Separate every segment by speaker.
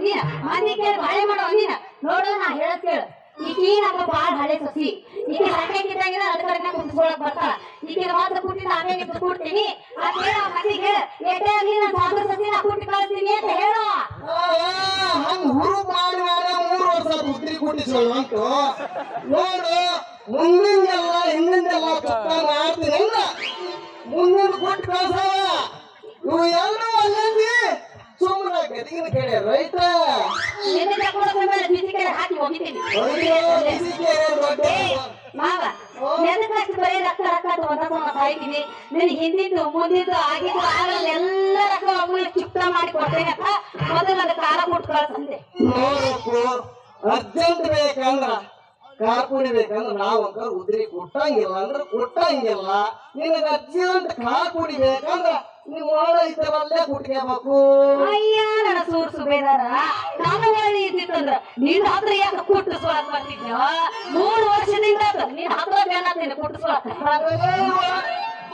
Speaker 1: ನೀನ ಮಂದಿ ಕೇಳಿ ಬಾಳೆ ಮಾಡೋ ನೀನ ನೋಡು ನಾ ಹೇಳತ್ ಕೇಳು ಈಕಿ ನಮ್ಮ ಬಾಳ ಹಳೆ ಸಸಿ ಈಕೆ ಸಣ್ಣಕ್ಕಿದ್ದಂಗಿನ ಅದಕ್ಕರನ್ನ ಕುಂತ್ಕೊಳಕ್ ಬರ್ತಾಳ ಈಕಿನ ಮಾತ್ರ ಕುಟ್ಟಿನ ಆಮೇಲೆ ನಿಂತು ಕೊಡ್ತೀನಿ ಅದ್ ಹೇಳ ಮಂದಿಗೆ ಹೇಳ ಎಟೇ ಆಗ್ಲಿ ನಾನು ಸಾಕು ಸಸಿ ನಾ ಕುಟ್ಟಿ ಕಳಿಸ್ತೀನಿ ಅಂತ ಹೇಳು
Speaker 2: ಹಂಗ ಹುರು ಮಾಡಿ 3 ವರ್ಷ ಬುದ್ಧಿ ಕುಟ್ಟಿಸೋಳು ನೋಡು ಮುಂದಿಂದೆಲ್ಲ ಹಿಂದಿಂದೆಲ್ಲ ಚುಕ್ಕ ಮಾಡ್ತೀನಿ ಅಂದ್ರ ಮುಂದಿನ ಕೊಟ್ಟು ಕಳ್ಸವ ಇವು ಎಲ್ಲರೂ ಅಲ್ಲಂದಿ ಸುಮ್ಮನೆ ಗದಿಗಿನ ಕಡೆ ರೈತ
Speaker 1: ಹಾಕಿ ಹೋಗಿದ್ದೀನಿ ಮಾವ ನೆನಕಷ್ಟು ಬರೀ ರೊಕ್ಕ ರೊಕ್ಕ ತಗೊಂಡ ಸಾಯ್ತೀನಿ ನಿನ್ ಹಿಂದಿಂದು ಮುಂದಿಂದು ಆಗಿದ್ದು ಎಲ್ಲ ರೊಕ್ಕ ಒಮ್ಮೆ ಚುಕ್ತ ಮಾಡಿ ಕೊಡ್ತೇನೆ ಅಂತ ಮೊದಲು ಅದು ಖಾರ ಕೊಟ್ಟು ಕಳ್ಸಂತೆ
Speaker 2: ನೋಡಕ್ಕೂ ಅರ್ಜೆಂಟ್ ಬೇಕಂದ್ರ ಕಾರ್ ಕುಡಿಬೇಕಂದ್ರ ನಾವಂತ ಉದ್ರಿ ಕೊಟ್ಟಂಗಿಲ್ಲ ಅಂದ್ರೆ ಕೊಟ್ಟಂಗಿಲ್ಲ ನಿನಗ ಅರ್ಜೆಂಟ್ ಕಾರ್ ಕುಡಿಬೇಕಂದ್ರ ನೀವು ಒಳ್ಳೆ ಕುಟ್ಕೋಬೇಕು
Speaker 1: ಅಯ್ಯ ನನ್ನ ಸೂರ್ಸು ಬೇದಾರ ನಾನು ಒಳ್ಳೆ ಇದ್ದಿತ್ತಂದ್ರ ನಿನ್ನ ಹತ್ರ ಯಾಕೆ ಕುಟ್ಟಿಸ್ಕೊಳಕ್ ಬರ್ತಿದ್ಯ 3 ವರ್ಷದಿಂದ ನಿನ್ನ ಹತ್ರ ಬೇನಾತೀನಿ ಕುಟ್ಟಿಸ್ಕೊಳಕ್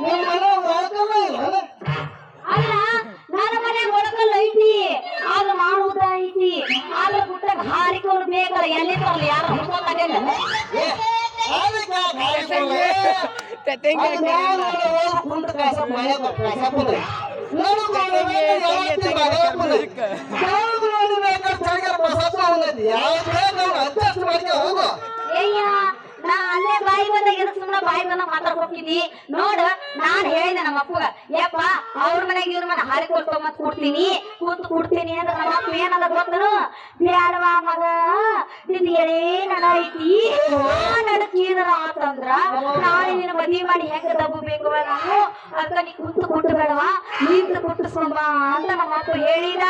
Speaker 2: ನಿಮ್ಮ ಮನೆ ಒಳಕಲ್ಲ ಇಲ್ಲ
Speaker 1: ಅಲ್ಲ ನನ್ನ ಮನೆ ಒಳಕಲ್ಲ ಐತಿ ಆದ್ರೆ ಮಾಡುವುದ ಐತಿ ಆದ್ರೆ ಗುಟ್ಟಾಗ ಹಾರಿಕೋರು ಬೇಕಲ್ಲ ಎಲ್ಲಿ ತರಲಿ ಯಾರು ಹುಡ್ಕೊಂಡಾಗಲ್ಲ ನಾ ಅಲ್ಲೇ ಬಾಯಿ ಬಂದಾಗ ಸುಮ್ಮನೆ ಬಾಯಿ ಬಂದ ಮಾತಾಡ್ಕೊತೀನಿ ನೋಡು ನಾನ್ ಹೇಳಿದೆ ನಮ್ಮ ಅಪ್ಪಗ ಯಪ್ಪ ಅವ್ರ ಮನೆಗೆ ಇವ್ರ ಮನೆ ಹಾರಿ ಕೊಡ್ಕೊಂಬತ್ ಕೊಡ್ತೀನಿ ಕೊಡ್ತೀನಿ ಅಂದ್ರೆ ನಮ್ಮ ಅಪ್ಪ ಏನದ ಗೊತ್ತನು ಬ್ಯಾಡವಾ ಮಗ ನಿಂದ ಎಳೇ ನಡ ಐತಿ ನಡಕ್ ಏನಾರ ಆತಂದ್ರ ನಾಳೆ ನಿನ್ನ ಮದ್ವಿ ಮಾಡಿ ಹೆಂಗ ದಬ್ಬಬೇಕು ನಾವು ಅಕ್ಕ ನೀ ಕುಟ್ಟು ಬೇಡವಾ ನಿಂತು ಕುಟ್ಟಿಸ್ಕೊಂಬ ಅಂತ ನಮ್ಮ ಅಪ್ಪ ಹೇಳಿದ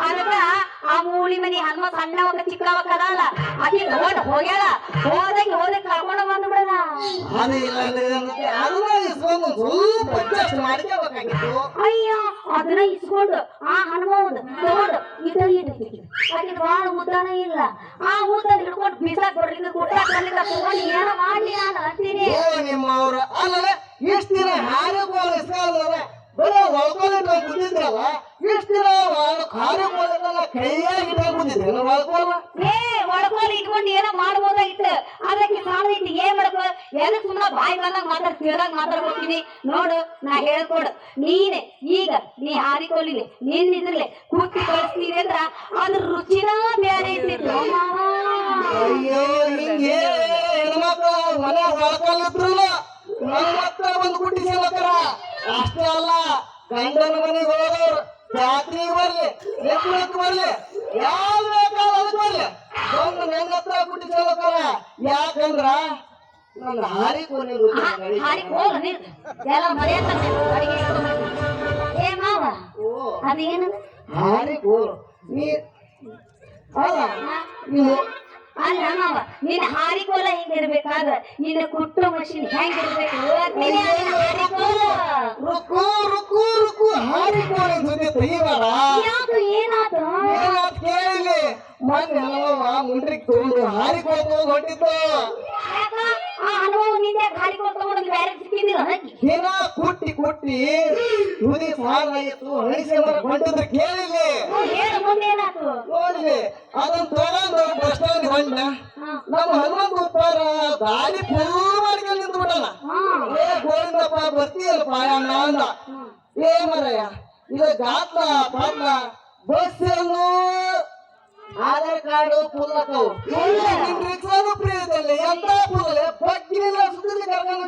Speaker 1: ಅದಕ್ಕ ಆ ಮೂಳಿ ಮನಿ ಹನುಮ ಸಣ್ಣವಾಗ ಚಿಕ್ಕವಾಗ ಕದಲ್ಲ ಆಕಿ ಹೋಗ್ಯಾಳ ಹೋದಂಗೆ ಕರ್ಕೊಂಡು ಬಂದು ಬಿಡದ ಅಯ್ಯ ಅದನ್ನ ಇಸ್ಕೊಂಡು ಆ ಹನುಮಂದು ತಗೊಂಡು ಆಕೆ ಬಾಳ ಉದ್ದಾನ ಇಲ್ಲ ಆ ಉದ್ದ ಹಿಡ್ಕೊಂಡು ಬೀಸಾಕ್ ಬರ್ಲಿಕ್ಕೆ ಕೊಟ್ಟಾಕ ತಗೊಂಡು ಏನೋ ಮಾಡ್ಲಿ ನಾನು ಅಂತೀನಿ
Speaker 2: ನಿಮ್ಮವ್ರ ಅಲ್ಲ ಇಷ್ಟ ದಿನ ಹಾರಿ ಬರೀ ಒಳ್ಕೊಳ್ಳಿ ಕುದಿದ್ರಲ್ಲ ಇಷ್ಟ ದಿನ ಕಾರ್ಯಕ್ರಮ ಕೈಯಾಗಿ ಕುದಿದ್ರೆ ಒಳ್ಕೊಳ್ಳ
Speaker 1: ಒಳಕೋಲಿ ಇಟ್ಕೊಂಡು ಏನೋ ಮಾಡ್ಬೋದಾಗಿತ್ತು ಅದಕ್ಕೆ ಸಾಲದೈತಿ ಏನ್ ಮಾಡ್ಕೋ ಏನಕ್ಕೆ ಸುಮ್ಮನೆ ಬಾಯಿ ಬಂದಾಗ ತಿಳಿದಾಗ ಮಾತಾಡ್ಕೊತೀನಿ ನೋಡು ನಾ ಹೇಳ್ಕೊಡು ನೀನೆ ಈಗ ನೀ ಹಾರಿಕೊಳ್ಳಿಲಿ ನಿನ್ನಿದ್ರಲೆ ಕೂತಿ ಕಳಿಸ್ತೀನಿ ಅಂದ್ರ ಅದ್ರ ರುಚಿನ ಬೇರೆ ಇರ್ತಿತ್ತು
Speaker 2: ಅಯ್ಯೋ ಹಿಂಗೆ ಹೆಣ್ಮಕ್ಳು ಮನೆ ಒಳ್ಕೊಳ್ಳಿದ್ರಲ್ಲ ನನ್ನ ಹತ್ರ ಬಂದು ಕುಟ್ಟಿಸ್ಕೊಳಕರ ಅಷ್ಟೇ ಅಲ್ಲ ಗಂಡನ ಮನೆಗೆ ಹೋಗೋರು ಜಾತ್ರೆಗೆ ಬರ್ಲಿ ಎತ್ತಕ್ಕೆ ಬರ್ಲಿ ಯಾವ ಬೇಕಾದ್ರೆ ಬರ್ಲಿ ಬಂದು ನನ್ನ ಹತ್ರ ಕುಟ್ಟಿಸ್ಕೊಳಕರ ಯಾಕಂದ್ರ ನನ್ನ ಹಾರಿಕೋಲಿ
Speaker 1: ಎಲ್ಲ ಮರ್ಯಾದ ಏ ಮಾವ ಅದೇನ
Speaker 2: ಹಾರಿಕೋಲು ನೀ ಅಲ್ಲ ನೀವು
Speaker 1: ಅಲ್ಲ ಮಾವ ನಿನ್ನ ಹಾರಿಕೋಲ ಹಿಂಗಿರ್ಬೇಕಾದ್ರ ನಿನ್ನ ಕುಟ್ಟು ಮಷಿನ್ ಹೆಂಗಿರ್ಬೇಕು
Speaker 2: ರುಕು ರುಕು ರುಕು ಹಾರಿಕೋಲ ಜೊತೆ ತೆಗಿಬೇಡ
Speaker 1: ಯಾಕೆ ಏನಾತು
Speaker 2: ಕೇಳಿ ಮೊನ್ನೆ ಮುಂಡ್ರಿಗೆ ತಗೊಂಡು ಹಾರಿಕೋಲ ತಗೊಂಡು ಹೊಟ್ಟಿತ್ತು
Speaker 1: ಆ ಅನುಭವ ನಿಂದೆ ಹಾರಿಕೋಲ ತಗೊಂಡು ಬೇರೆ ಸಿಕ್ಕಿದ್ದಿಲ್ಲ
Speaker 2: ದಿನ ಕುಟ್ಟಿ ತುದಿ ಸಾಲಾಯಿತು ಹಣಿಸಿ ಹೊಂಟಿದ್ರು ಕೇಳಿಲಿ
Speaker 1: ಹೇಳು ಮುಂದೆ ಏನಾಯ್ತು
Speaker 2: ನೋಡಿಲಿ ಅದನ್ನ ತಗೊಂಡು ಬಸ್ ಸ್ಟ್ಯಾಂಡ್ ಹೊಂಡ ನಮ್ಮ ಹನುಮಂತ ಉಪ್ಪಾರ ಗಾಡಿ ಫುಲ್ ಮಾಡ್ಕೊಂಡು ನಿಂತು ಬಿಡಲ್ಲ ಏ ಗೋವಿಂದಪ್ಪ ಬರ್ತೀಯಲ್ಲಪ್ಪ ಅಣ್ಣ ಅಂದ ಏ ಮರಯ್ಯ ಇದು ಗಾತ್ಲ ಪಾಟ್ಲ ಬಸ್ ಆಧಾರ್ ಕಾರ್ಡ್ ಫುಲ್ ಹಾಕವು ರಿಕ್ಷಾನು ಫ್ರೀ ಇದಲ್ಲ ಎಂತ ಫುಲ್ ಬಗ್ಗಿನಿಲ್ಲ ಸುತ್ತಲಿ ಕರ್ಕೊಂಡು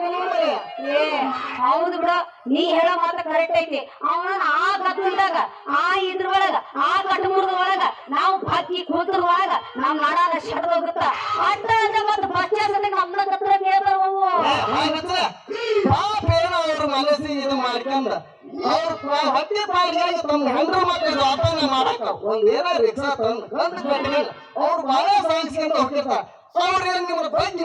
Speaker 1: ಹೌದು ಬಿಡ ನೀ ಹೇಳೋ ಮಾತ್ರ ಕರೆಕ್ಟ್ ಐತಿ ಅವನ ಆ ಗದ್ದಲ್ದಾಗ ಆ ಇದ್ರ ಒಳಗ ಆ ಕಟ್ಟಮುರ್ದ ಒಳಗ ನಾವು ಬಾಕಿ ಕೂತ್ರ ಒಳಗ ನಮ್ ನಡಾನ ಶಡ್ದ ಹೋಗುತ್ತ ಅಡ್ಡ ಮತ್ತ ಬಸ್ ಸ್ಟ್ಯಾಂಡ್ ನಮ್ನ ಹತ್ರ ಕೇಳ್ತಾವ
Speaker 2: ಪಾಪ ಏನೋ ಅವ್ರ ಮನಸ್ಸಿಗೆ ಇದು ಮಾಡ್ಕೊಂಡ ಅವ್ರ ಹೊಟ್ಟೆ ಪಾಡಿಗೆ ತಮ್ಮ ಹೆಂಡ್ರು ಮಕ್ಕಳು ಆಟನ ಮಾಡಕ ಒಂದ್ ಏನೋ ರಿಕ್ಷಾ ತಂದು ಅವ್ರು ಬಹಳ ಸಾಗಿಸ್ಕೊಂತ ಹೋಗ್ತಿರ್ತಾರ ಅವ್ರೇನ್ ನಿಮ್ಮ ಬಗ್ಗೆ